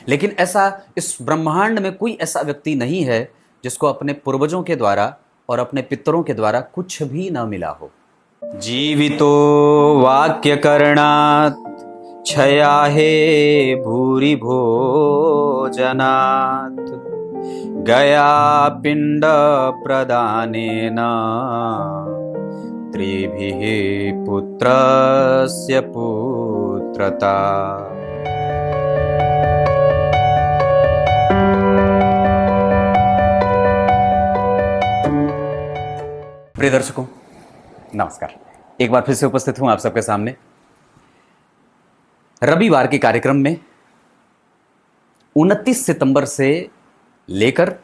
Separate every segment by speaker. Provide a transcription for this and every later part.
Speaker 1: लेकिन ऐसा इस ब्रह्मांड में कोई ऐसा व्यक्ति नहीं है जिसको अपने पूर्वजों के द्वारा और अपने पितरों के द्वारा कुछ भी न मिला हो। जीवितो वाक्य करणात् क्षया हे भूरि भोजनात् गया पिंड प्रदानेन त्रिभिः पुत्रस्य पुत्रता। प्रिय दर्शकों, नमस्कार। एक बार फिर से उपस्थित हूं आप सबके सामने रविवार के कार्यक्रम में। 29 सितंबर से लेकर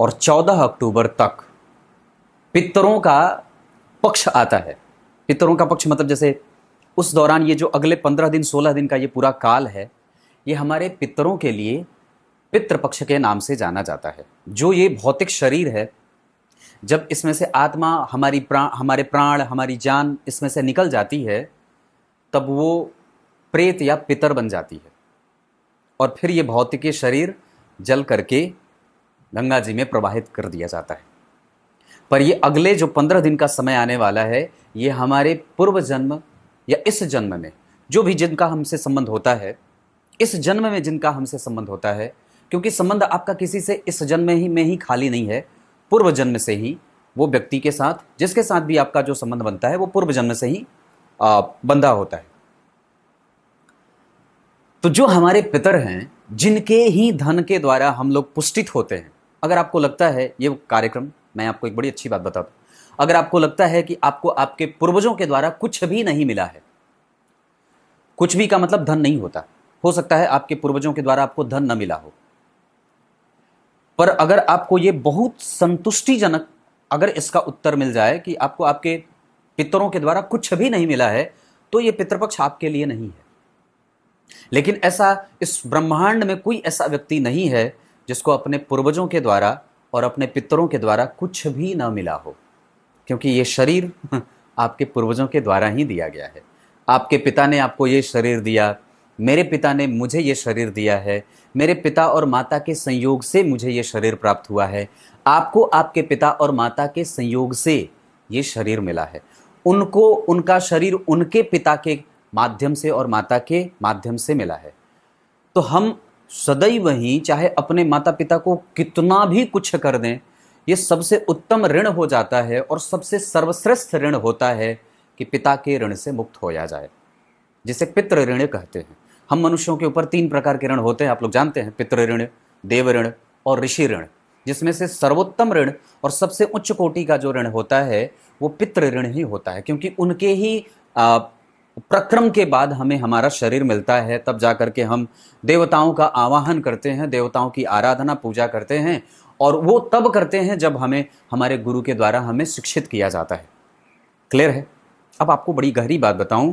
Speaker 1: और 14 अक्टूबर तक पितरों का पक्ष आता है। पितरों का पक्ष मतलब जैसे उस दौरान ये जो अगले 15 दिन 16 दिन का ये पूरा काल है, ये हमारे पितरों के लिए पितृपक्ष के नाम से जाना जाता है। जो ये भौतिक शरीर है, जब इसमें से आत्मा हमारे प्राण हमारी जान इसमें से निकल जाती है, तब वो प्रेत या पितर बन जाती है और फिर ये भौतिक शरीर जल करके गंगा जी में प्रवाहित कर दिया जाता है। पर ये अगले जो 15 दिन का समय आने वाला है, ये हमारे पूर्व जन्म या इस जन्म में जो भी जिनका हमसे संबंध होता है, इस जन्म में जिनका हमसे संबंध होता है, क्योंकि संबंध आपका किसी से इस जन्म में ही खाली नहीं है, पूर्व जन्म से ही वो व्यक्ति के साथ, जिसके साथ भी आपका जो संबंध बनता है, वो पूर्व जन्म से ही बंधा होता है। तो जो हमारे पितर हैं, जिनके ही धन के द्वारा हम लोग पुष्टित होते हैं, अगर आपको लगता है ये कार्यक्रम, मैं आपको एक बड़ी अच्छी बात बता दूं, अगर आपको लगता है कि आपको आपके पूर्वजों के द्वारा कुछ भी नहीं मिला है, कुछ भी का मतलब धन नहीं होता, हो सकता है आपके पूर्वजों के द्वारा आपको धन न मिला हो, पर अगर आपको ये बहुत संतुष्टिजनक अगर इसका उत्तर मिल जाए कि आपको आपके पितरों के द्वारा कुछ भी नहीं मिला है, तो ये पितृपक्ष आपके लिए नहीं है। लेकिन ऐसा इस ब्रह्मांड में कोई ऐसा व्यक्ति नहीं है जिसको अपने पूर्वजों के द्वारा और अपने पितरों के द्वारा कुछ भी ना मिला हो, क्योंकि ये शरीर आपके पूर्वजों के द्वारा ही दिया गया है। आपके पिता ने आपको ये शरीर दिया, मेरे पिता ने मुझे ये शरीर दिया है, मेरे पिता और माता के संयोग से मुझे ये शरीर प्राप्त हुआ है, आपको आपके पिता और माता के संयोग से ये शरीर मिला है, उनको उनका शरीर उनके पिता के माध्यम से और माता के माध्यम से मिला है। तो हम सदैव ही चाहे अपने माता पिता को कितना भी कुछ कर दें, ये सबसे उत्तम ऋण हो जाता है और सबसे सर्वश्रेष्ठ ऋण होता है कि पिता के ऋण से मुक्त हो जाए, जिसे पितृ ऋण कहते हैं। हम मनुष्यों के ऊपर 3 प्रकार के ऋण होते हैं, आप लोग जानते हैं, पितृ ऋण, देव ऋण और ऋषि ऋण, जिसमें से सर्वोत्तम ऋण और सबसे उच्च कोटि का जो ऋण होता है वो पितृ ऋण ही होता है, क्योंकि उनके ही प्रक्रम के बाद हमें हमारा शरीर मिलता है। तब जाकर के हम देवताओं का आवाहन करते हैं, देवताओं की आराधना पूजा करते हैं, और वो तब करते हैं जब हमें हमारे गुरु के द्वारा हमें शिक्षित किया जाता है। क्लियर है? अब आपको बड़ी गहरी बात बताऊं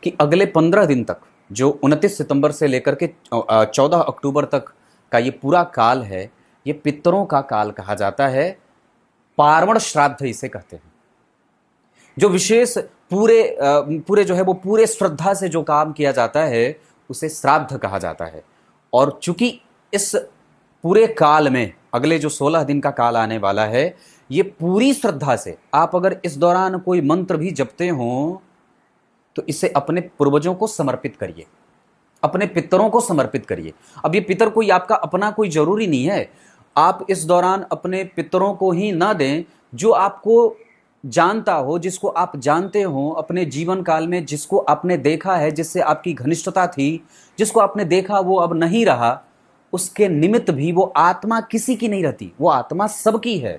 Speaker 1: कि अगले 15 दिन तक, जो 29 सितंबर से लेकर के 14 अक्टूबर तक का ये पूरा काल है, ये पितरों का काल कहा जाता है। पार्वण श्राद्ध इसे कहते हैं। जो विशेष पूरे जो है वो पूरे श्रद्धा से जो काम किया जाता है उसे श्राद्ध कहा जाता है। और चूंकि इस पूरे काल में अगले जो 16 दिन का काल आने वाला है, ये पूरी श्रद्धा से आप अगर इस दौरान कोई मंत्र भी जपते हो तो इसे अपने पूर्वजों को समर्पित करिए, अपने पितरों को समर्पित करिए। अब ये पितर कोई आपका अपना कोई जरूरी नहीं है। आप इस दौरान अपने पितरों को ही ना दें जो आपको जानता हो, जिसको आप जानते हो अपने जीवन काल में, जिसको आपने देखा है, जिससे आपकी घनिष्ठता थी, जिसको आपने देखा वो अब नहीं रहा, उसके निमित्त भी वो आत्मा किसी की नहीं रहती, वो आत्मा सबकी है।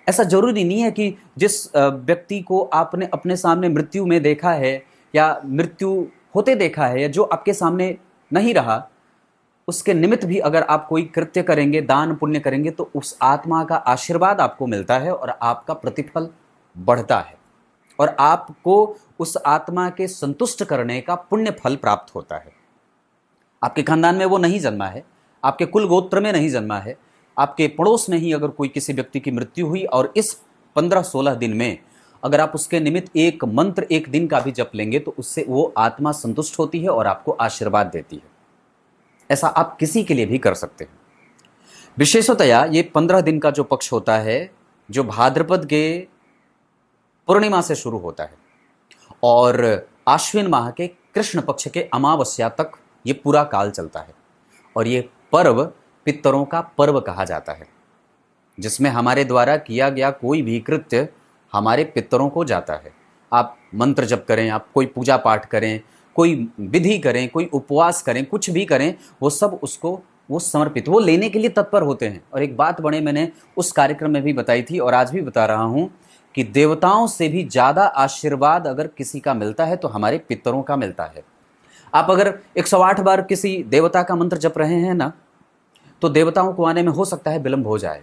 Speaker 1: ऐसा जरूरी नहीं है कि जिस व्यक्ति को आपने अपने सामने मृत्यु में देखा है या मृत्यु होते देखा है या जो आपके सामने नहीं रहा, उसके निमित्त भी अगर आप कोई कृत्य करेंगे, दान पुण्य करेंगे, तो उस आत्मा का आशीर्वाद आपको मिलता है और आपका प्रतिफल बढ़ता है और आपको उस आत्मा के संतुष्ट करने का पुण्य फल प्राप्त होता है। आपके खानदान में वो नहीं जन्मा है, आपके कुल गोत्र में नहीं जन्मा है, आपके पड़ोस में ही अगर कोई किसी व्यक्ति की मृत्यु हुई और इस 15-16 दिन में अगर आप उसके निमित्त एक मंत्र एक दिन का भी जप लेंगे तो उससे वो आत्मा संतुष्ट होती है और आपको आशीर्वाद देती है। ऐसा आप किसी के लिए भी कर सकते हैं। विशेषतया ये 15 दिन का जो पक्ष होता है, जो भाद्रपद के पूर्णिमा से शुरू होता है और आश्विन माह के कृष्ण पक्ष के अमावस्या तक ये पूरा काल चलता है। और ये पर्व पितरों का पर्व कहा जाता है, जिसमें हमारे द्वारा किया गया कोई भी कृत्य हमारे पितरों को जाता है। आप मंत्र जप करें, आप कोई पूजा पाठ करें, कोई विधि करें, कोई उपवास करें, कुछ भी करें, वो सब उसको वो समर्पित, वो लेने के लिए तत्पर होते हैं। और एक बात बड़े मैंने उस कार्यक्रम में भी बताई थी और आज भी बता रहा हूँ कि देवताओं से भी ज़्यादा आशीर्वाद अगर किसी का मिलता है तो हमारे पितरों का मिलता है। आप अगर 108 बार किसी देवता का मंत्र जप रहे हैं ना, तो देवताओं को आने में हो सकता है विलंब हो जाए,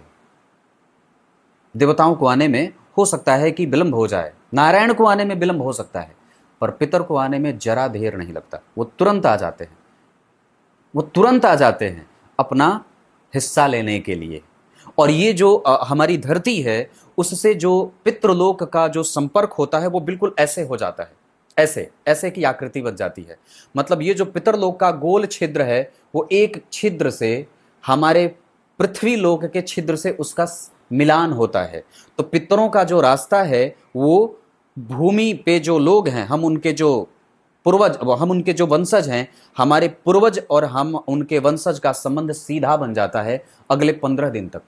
Speaker 1: देवताओं को आने में हो सकता है कि विलंब हो जाए, नारायण को आने में विलंब हो सकता है, पर पितर को आने में जरा देर नहीं लगता। वो तुरंत आ जाते हैं, वो तुरंत आ जाते हैं अपना हिस्सा लेने के लिए। और ये जो हमारी धरती है, उससे जो पितृलोक का जो संपर्क होता है वो बिल्कुल ऐसे हो जाता है, ऐसे ऐसे की आकृति बन जाती है। मतलब ये जो पितरलोक का गोल छिद्र है, वो एक छिद्र से हमारे पृथ्वी लोक के छिद्र से उसका मिलान होता है। तो पितरों का जो रास्ता है वो भूमि पे जो लोग हैं, हम उनके जो पूर्वज, हम उनके जो वंशज हैं, हमारे पूर्वज और हम उनके वंशज का संबंध सीधा बन जाता है अगले 15 दिन तक।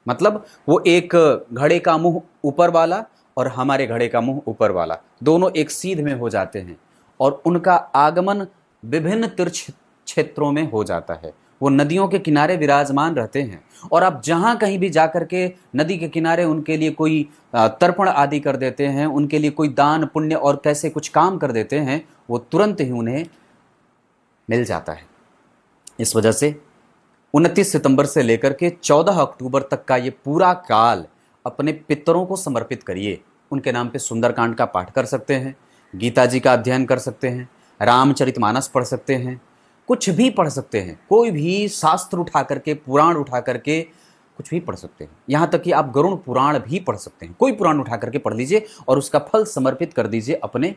Speaker 1: मतलब वो एक घड़े का मुंह ऊपर वाला और हमारे घड़े का मुंह ऊपर वाला, दोनों एक सीध में हो जाते हैं और उनका आगमन विभिन्न तीर्थ क्षेत्रों में हो जाता है। वो नदियों के किनारे विराजमान रहते हैं और आप जहाँ कहीं भी जाकर के नदी के किनारे उनके लिए कोई तर्पण आदि कर देते हैं, उनके लिए कोई दान पुण्य और कैसे कुछ काम कर देते हैं, वो तुरंत ही उन्हें मिल जाता है। इस वजह से 29 सितंबर से लेकर के 14 अक्टूबर तक का ये पूरा काल अपने पितरों को समर्पित करिए। उनके नाम पे सुंदरकांड का पाठ कर सकते हैं, गीता जी का अध्ययन कर सकते हैं, रामचरितमानस पढ़ सकते हैं, कुछ भी पढ़ सकते हैं, कोई भी शास्त्र उठा करके, पुराण उठा करके कुछ भी पढ़ सकते हैं। यहाँ तक कि आप गरुड़ पुराण भी पढ़ सकते हैं, कोई पुराण उठा करके पढ़ लीजिए और उसका फल समर्पित कर दीजिए अपने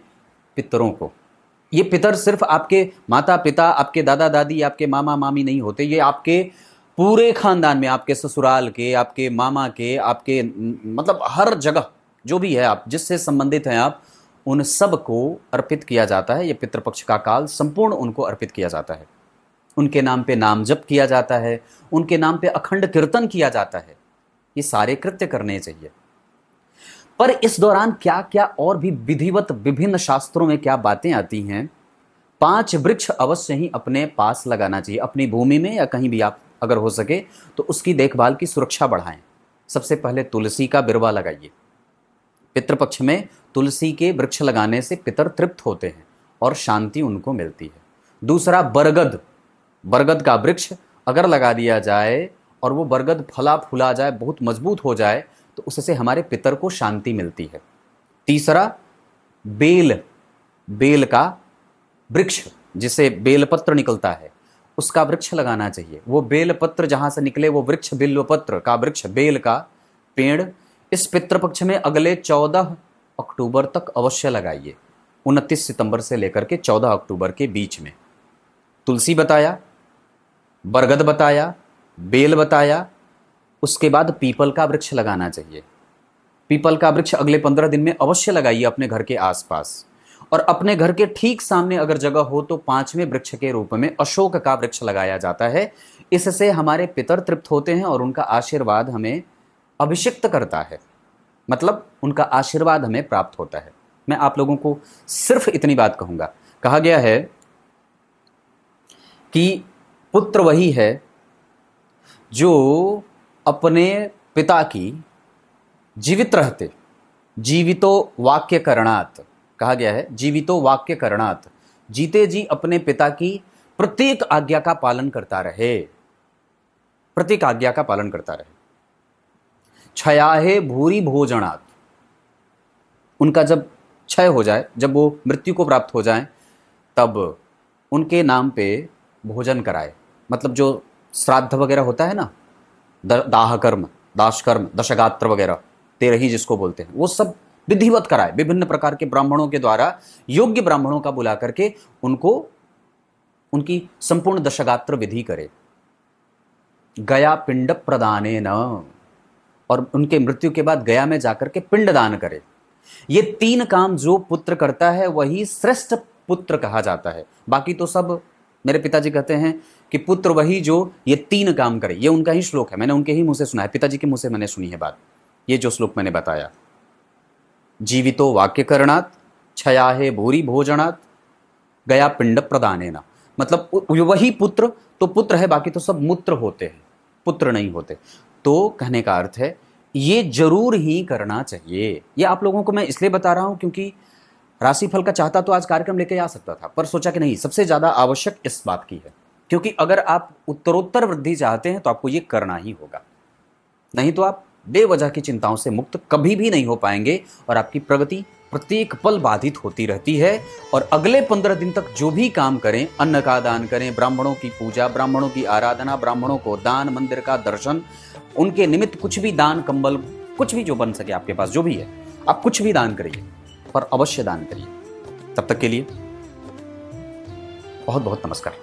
Speaker 1: पितरों को। ये पितर सिर्फ आपके माता पिता, आपके दादा दादी, आपके मामा मामी नहीं होते, ये आपके पूरे खानदान में, आपके ससुराल के, आपके मामा के, आपके मतलब हर जगह जो भी है आप जिससे संबंधित हैं, आप उन सब को अर्पित किया जाता है। ये पितृपक्ष का काल संपूर्ण उनको अर्पित किया जाता है। उनके नाम पे नाम जप किया जाता है, उनके नाम पे अखंड कीर्तन किया जाता है। ये सारे कृत्य करने चाहिए। पर इस दौरान क्या क्या और भी विधिवत विभिन्न शास्त्रों में क्या बातें आती हैं। 5 वृक्ष अवश्य ही अपने पास लगाना चाहिए, अपनी भूमि में या कहीं भी आप अगर हो सके तो उसकी देखभाल की सुरक्षा बढ़ाएं। सबसे पहले तुलसी का बिरवा लगाइए। पितृपक्ष में तुलसी के वृक्ष लगाने से पितर तृप्त होते हैं और शांति उनको मिलती है। दूसरा बरगद, बरगद का वृक्ष अगर लगा दिया जाए और वो बरगद फला फूला जाए, बहुत मजबूत हो जाए, तो उससे हमारे पितर को शांति मिलती है। तीसरा बेल, बेल का वृक्ष जिसे बेलपत्र निकलता है, उसका वृक्ष लगाना चाहिए। वो बेलपत्र जहां से निकले वो वृक्ष, बिल्वपत्र का वृक्ष, बेल का पेड़ इस पितृपक्ष में अगले 14 अक्टूबर तक अवश्य लगाइए। 29 सितंबर से लेकर के 14 अक्टूबर के बीच में। तुलसी बताया, बरगद बताया, बेल बताया, उसके बाद पीपल का वृक्ष लगाना चाहिए। पीपल का वृक्ष अगले 15 दिन में अवश्य लगाइए अपने घर के आसपास। और अपने घर के ठीक सामने अगर जगह हो तो 5वें वृक्ष के रूप में अशोक का वृक्ष लगाया जाता है। इससे हमारे पितर तृप्त होते हैं और उनका आशीर्वाद हमें अभिषिक्त करता है, मतलब उनका आशीर्वाद हमें प्राप्त होता है। मैं आप लोगों को सिर्फ इतनी बात कहूंगा, कहा गया है कि पुत्र वही है जो अपने पिता की जीवित रहते, जीवितो वाक्य करणात्, कहा गया है जीवितो वाक्य करणात्, जीते जी अपने पिता की प्रत्येक आज्ञा का पालन करता रहे, प्रत्येक आज्ञा का पालन करता रहे। क्षयाहे भूरि भोजनात्, उनका जब क्षय हो जाए, जब वो मृत्यु को प्राप्त हो जाए, तब उनके नाम पे भोजन कराए। मतलब जो श्राद्ध वगैरह होता है ना, दाह कर्म, दाश कर्म, दशगात्र वगैरह, 13 जिसको बोलते हैं, वो सब विधिवत कराए। विभिन्न प्रकार के ब्राह्मणों के द्वारा, योग्य ब्राह्मणों का बुला करके उनको उनकी संपूर्ण दशगात्र विधि करे, गया पिंड प्रदाने न, और उनके मृत्यु के बाद गया में जाकर के पिंड दान करे। ये 3 काम जो पुत्र करता है वही श्रेष्ठ पुत्र कहा जाता है। बाकी तो सब, मेरे पिताजी कहते हैं कि पुत्र वही जो ये 3 काम करे। ये उनका ही श्लोक है, मैंने उनके ही मुंह से सुना है, पिताजी के मुंह से मैंने सुनी है बात। ये जो श्लोक मैंने बताया, जीवितो वाक्य करणात, छया है भूरी भोजनात्, गया पिंड प्रदानेना, मतलब वही पुत्र तो पुत्र है, बाकी तो सब मूत्र होते हैं, पुत्र नहीं होते। तो कहने का अर्थ है ये जरूर ही करना चाहिए। ये आप लोगों को मैं इसलिए बता रहा हूं क्योंकि राशिफल का चाहता तो आज कार्यक्रम लेके आ सकता था, पर सोचा कि नहीं, सबसे ज्यादा आवश्यक इस बात की है, क्योंकि अगर आप उत्तरोत्तर वृद्धि चाहते हैं तो आपको ये करना ही होगा, नहीं तो आप बेवजह की चिंताओं से मुक्त कभी भी नहीं हो पाएंगे और आपकी प्रगति प्रत्येक पल बाधित होती रहती है। और अगले 15 दिन तक जो भी काम करें, अन्न का दान करें, ब्राह्मणों की पूजा, ब्राह्मणों की आराधना, ब्राह्मणों को दान, मंदिर का दर्शन, उनके निमित्त कुछ भी दान, कंबल, कुछ भी जो बन सके आपके पास जो भी है, आप कुछ भी दान करिए, पर अवश्य दान करिए। तब तक के लिए बहुत बहुत नमस्कार।